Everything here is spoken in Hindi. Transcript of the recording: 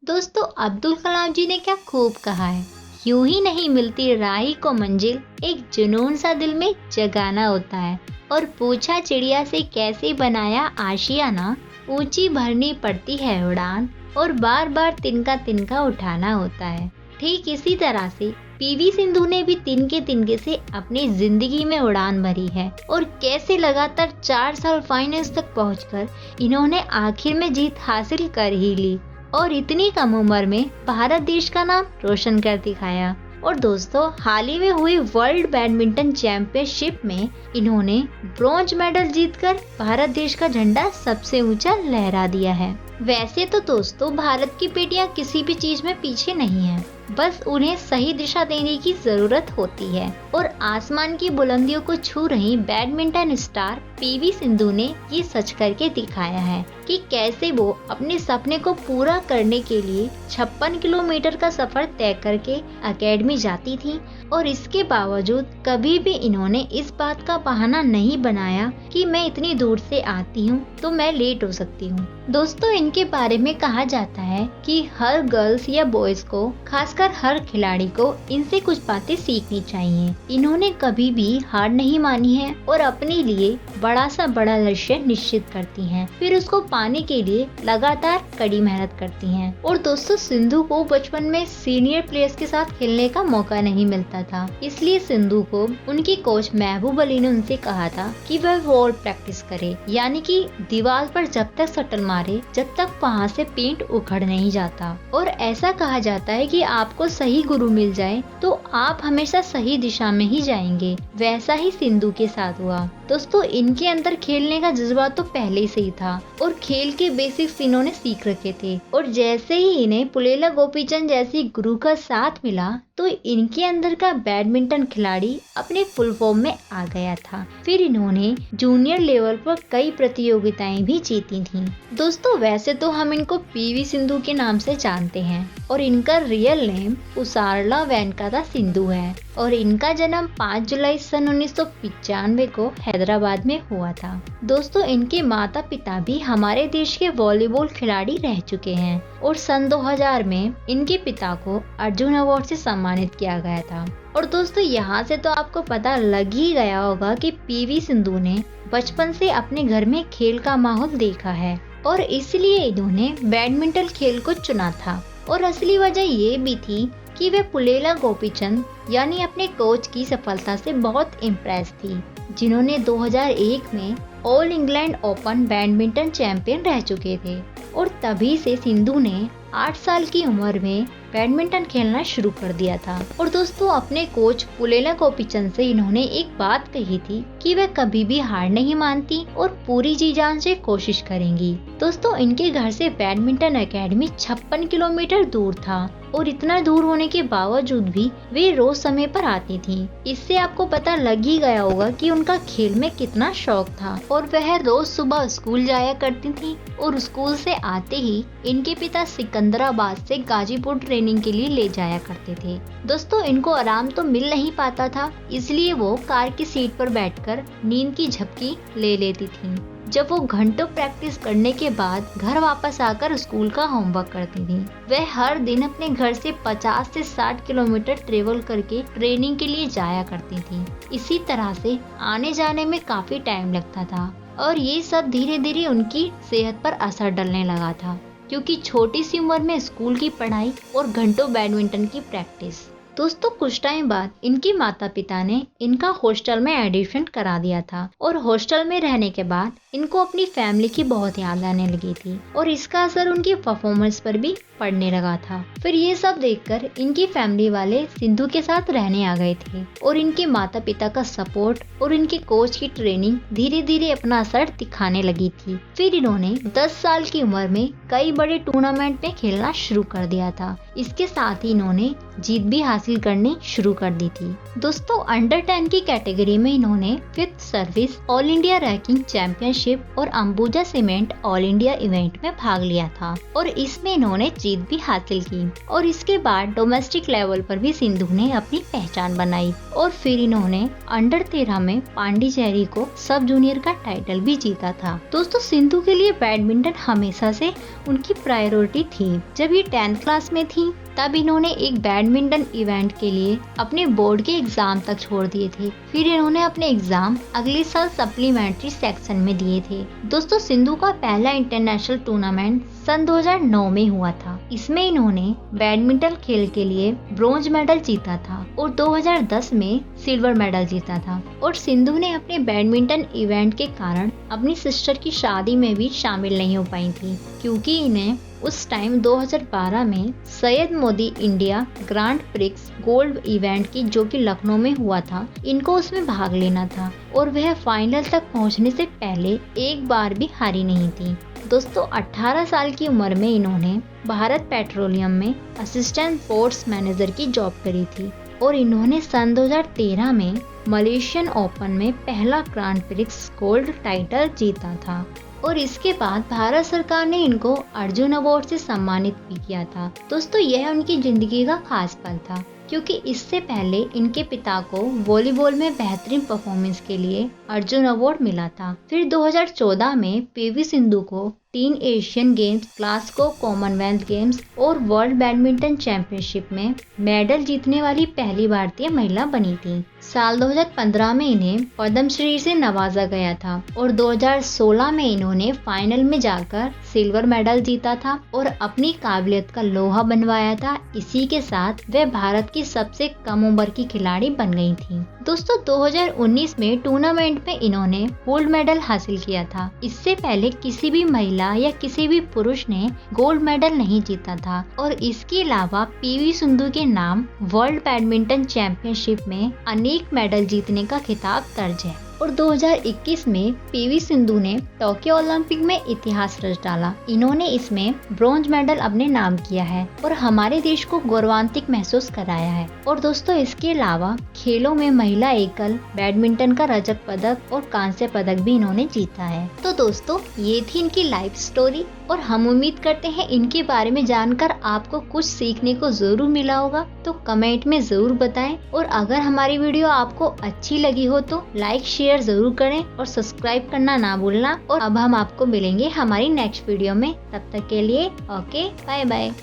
दोस्तों, अब्दुल कलाम जी ने क्या खूब कहा है, यूं ही नहीं मिलती राही को मंजिल, एक जुनून सा दिल में जगाना होता है। और पूछा चिड़िया से कैसे बनाया आशियाना, ऊंची भरनी पड़ती है उड़ान, और बार बार तिनका तिनका उठाना होता है। ठीक इसी तरह से पीवी सिंधु ने भी तिनके तिनके से अपनी जिंदगी में उड़ान भरी है, और कैसे लगातार 4 साल फाइनल्स तक पहुंचकर इन्होंने आखिर में जीत हासिल कर ही ली और इतनी कम उम्र में भारत देश का नाम रोशन कर दिखाया। और दोस्तों, हाल ही में हुई वर्ल्ड बैडमिंटन चैंपियनशिप में इन्होंने ब्रॉन्ज मेडल जीतकर भारत देश का झंडा सबसे ऊंचा लहरा दिया है। वैसे तो दोस्तों, भारत की बेटियां किसी भी चीज में पीछे नहीं हैं, बस उन्हें सही दिशा देने की जरूरत होती है। और आसमान की बुलंदियों को छू रही बैडमिंटन स्टार पीवी सिंधु ने ये सच करके दिखाया है कि कैसे वो अपने सपने को पूरा करने के लिए 56 किलोमीटर का सफर तय करके एकेडमी जाती थी, और इसके बावजूद कभी भी इन्होंने इस बात का बहाना नहीं बनाया कि मैं इतनी दूर से आती हूँ तो मैं लेट हो सकती हूँ। दोस्तों, इनके बारे में कहा जाता है कि हर गर्ल्स या बॉयज को, खासकर हर खिलाड़ी को इनसे कुछ बातें सीखनी चाहिए। इन्होंने कभी भी हार नहीं मानी है और अपने लिए बड़ा सा बड़ा लक्ष्य निश्चित करती हैं, फिर उसको पाने के लिए लगातार कड़ी मेहनत करती हैं। और दोस्तों, सिंधु को बचपन में सीनियर प्लेयर्स के साथ खेलने का मौका नहीं मिलता था, इसलिए सिंधु को उनकी कोच महबूब अली ने उनसे कहा था कि वह वॉल प्रैक्टिस करे, यानी कि दीवार पर जब तक शटल मारे जब तक वहाँ से पेंट उखड़ नहीं जाता। और ऐसा कहा जाता है कि आपको सही गुरु मिल जाए तो आप हमेशा सही दिशा में ही जाएंगे। वैसा ही सिंधु के साथ हुआ। दोस्तों, इनके अंदर खेलने का जज्बा तो पहले से ही था और खेल के बेसिक्स इन्होंने सीख रखे थे, और जैसे ही इन्हें पुलेला गोपीचंद जैसी गुरु का साथ मिला तो इनके अंदर का बैडमिंटन खिलाड़ी अपने फुल फॉर्म में आ गया था। फिर इन्होंने जूनियर लेवल पर कई प्रतियोगिताएं भी जीती थीं। दोस्तों, वैसे तो हम इनको पीवी सिंधु के नाम से जानते हैं और इनका रियल नेम उसारला वेंकटा सिंधु है, और इनका जन्म 5 जुलाई सन 1995 को हैदराबाद में हुआ था। दोस्तों, इनके माता पिता भी हमारे देश के वॉलीबॉल खिलाड़ी रह चुके हैं, और सन 2000 में इनके पिता को अर्जुन अवार्ड से सम्मानित किया गया था। और दोस्तों, यहाँ से तो आपको पता लग ही गया होगा कि पीवी सिंधु ने बचपन से अपने घर में खेल का माहौल देखा है, और इसलिए इन्होंने बैडमिंटन खेल को चुना था। और असली वजह ये भी थी कि वे पुलेला गोपीचंद यानी अपने कोच की सफलता से बहुत इम्प्रेस थी, जिन्होंने 2001 में all England open badminton champion रह चुके थे। और तभी से सिंधु ने 8 साल की उम्र में बैडमिंटन खेलना शुरू कर दिया था। और दोस्तों, अपने कोच पुलेला गोपीचंद से इन्होंने एक बात कही थी कि वह कभी भी हार नहीं मानती और पूरी जी जान से कोशिश करेंगी। दोस्तों, इनके घर से बैडमिंटन एकेडमी 56 किलोमीटर दूर था, और इतना दूर होने के बावजूद भी वे रोज समय पर आती थीं। इससे आपको पता लग ही गया होगा कि उनका खेल में कितना शौक था। और वह रोज सुबह स्कूल जाया करती थीं, और स्कूल से आते ही इनके पिता सिकंदराबाद से गाजीपुर ट्रेनिंग के लिए ले जाया करते थे। दोस्तों, इनको आराम तो मिल नहीं पाता था, इसलिए वो कार की सीट पर बैठकर नींद की झपकी ले लेती थीं। जब वो घंटों प्रैक्टिस करने के बाद घर वापस आकर स्कूल का होमवर्क करती थी। वह हर दिन अपने घर से 50 से 60 किलोमीटर ट्रेवल करके ट्रेनिंग के लिए जाया करती थी। इसी तरह से आने जाने में काफी टाइम लगता था, और ये सब धीरे धीरे उनकी सेहत पर असर डालने लगा था, क्योंकि छोटी सी उम्र में स्कूल की पढ़ाई और घंटों बैडमिंटन की प्रैक्टिस। दोस्तों, कुछ टाइम बाद इनके माता पिता ने इनका हॉस्टल में एडमिशन करा दिया था, और हॉस्टल में रहने के बाद इनको अपनी फैमिली की बहुत याद आने लगी थी, और इसका असर उनकी परफॉर्मेंस पर भी पड़ने लगा था। फिर ये सब देखकर इनकी फैमिली वाले सिंधु के साथ रहने आ गए थे, और इनके माता पिता का सपोर्ट और इनके कोच की ट्रेनिंग धीरे धीरे अपना असर दिखाने लगी थी। फिर इन्होंने 10 साल की उम्र में कई बड़े टूर्नामेंट में खेलना शुरू कर दिया था। इसके साथ ही इन्होंने जीत भी हासिल करनी शुरू कर दी थी। दोस्तों, अंडर 10 की कैटेगरी में इन्होंने 5th service all India ranking championship championship और Ambuja cement all India event में भाग लिया था और इसमें इन्होंने जीत भी हासिल की। और इसके बाद डोमेस्टिक लेवल पर भी सिंधु ने अपनी पहचान बनाई और फिर इन्होंने अंडर 13 में पांडिचेरी को सब जूनियर का टाइटल भी जीता था। दोस्तों, सिंधु के लिए बैडमिंटन हमेशा से उनकी प्रायोरिटी थी। जब ये 10th क्लास में थी तब इन्होंने एक बैडमिंटन इवेंट के लिए अपने बोर्ड के एग्जाम तक छोड़ दिए थे। फिर इन्होंने अपने एग्जाम अगले साल सप्लीमेंट्री सेक्शन में दिए थे। दोस्तों, सिंधु का पहला इंटरनेशनल टूर्नामेंट सन 2009 में हुआ था। इसमें इन्होंने बैडमिंटन खेल के लिए ब्रोंज मेडल जीता था और 2010 में सिल्वर मेडल जीता था। और सिंधु ने अपने बैडमिंटन इवेंट के कारण अपनी सिस्टर की शादी में भी शामिल नहीं हो पाई थी, क्योंकि इन्हें उस टाइम 2012 में Syed Modi India grand prix gold event की, जो कि लखनऊ में हुआ था, इनको उसमें भाग लेना था और वह फाइनल तक पहुंचने से पहले एक बार भी हारी नहीं थी। दोस्तों, 18 साल की उम्र में इन्होंने भारत पेट्रोलियम में असिस्टेंट स्पोर्ट्स मैनेजर की जॉब करी थी और इन्होंने सन 2013 में मलेशियन ओपन में पहला ग्रांड प्रिक्स गोल्ड टाइटल जीता था और इसके बाद भारत सरकार ने इनको अर्जुन अवार्ड से सम्मानित भी किया था। दोस्तों, यह उनकी जिंदगी का खास पल था, क्योंकि इससे पहले इनके पिता को वॉलीबॉल में बेहतरीन परफॉर्मेंस के लिए अर्जुन अवार्ड मिला था। फिर 2014 में पीवी सिंधु को 3 Asian games, Glasgow Commonwealth games और वर्ल्ड बैडमिंटन चैंपियनशिप में मेडल जीतने वाली पहली भारतीय महिला बनी थी। साल 2015 में इन्हें पद्मश्री से नवाजा गया था और 2016 में इन्होंने फाइनल में जाकर सिल्वर मेडल जीता था और अपनी काबिलियत का लोहा बनवाया था। इसी के साथ वे भारत की सबसे कम उम्र की खिलाड़ी बन गई थी। दोस्तों, 2019 में टूर्नामेंट में इन्होंने गोल्ड मेडल हासिल किया था। इससे पहले किसी भी महिला या किसी भी पुरुष ने गोल्ड मेडल नहीं जीता था और इसके अलावा पीवी सिंधु के नाम वर्ल्ड बैडमिंटन चैंपियनशिप में अनेक मेडल जीतने का खिताब दर्ज है। और 2021 में पीवी सिंधु ने टोक्यो ओलंपिक में इतिहास रच डाला। इन्होंने इसमें ब्रोंज मेडल अपने नाम किया है और हमारे देश को गौरवान्वित महसूस कराया है। और दोस्तों, इसके अलावा खेलों में महिला एकल बैडमिंटन का रजत पदक और कांस्य पदक भी इन्होंने जीता है। तो दोस्तों, ये थी इनकी लाइफ स्टोरी और हम उम्मीद करते हैं इनके बारे में जानकर आपको कुछ सीखने को जरूर मिला होगा। तो कमेंट में जरूर बताएं और अगर हमारी वीडियो आपको अच्छी लगी हो तो लाइक शेयर जरूर करें और सब्सक्राइब करना ना भूलना। और अब हम आपको मिलेंगे हमारी नेक्स्ट वीडियो में। तब तक के लिए ओके, बाय बाय।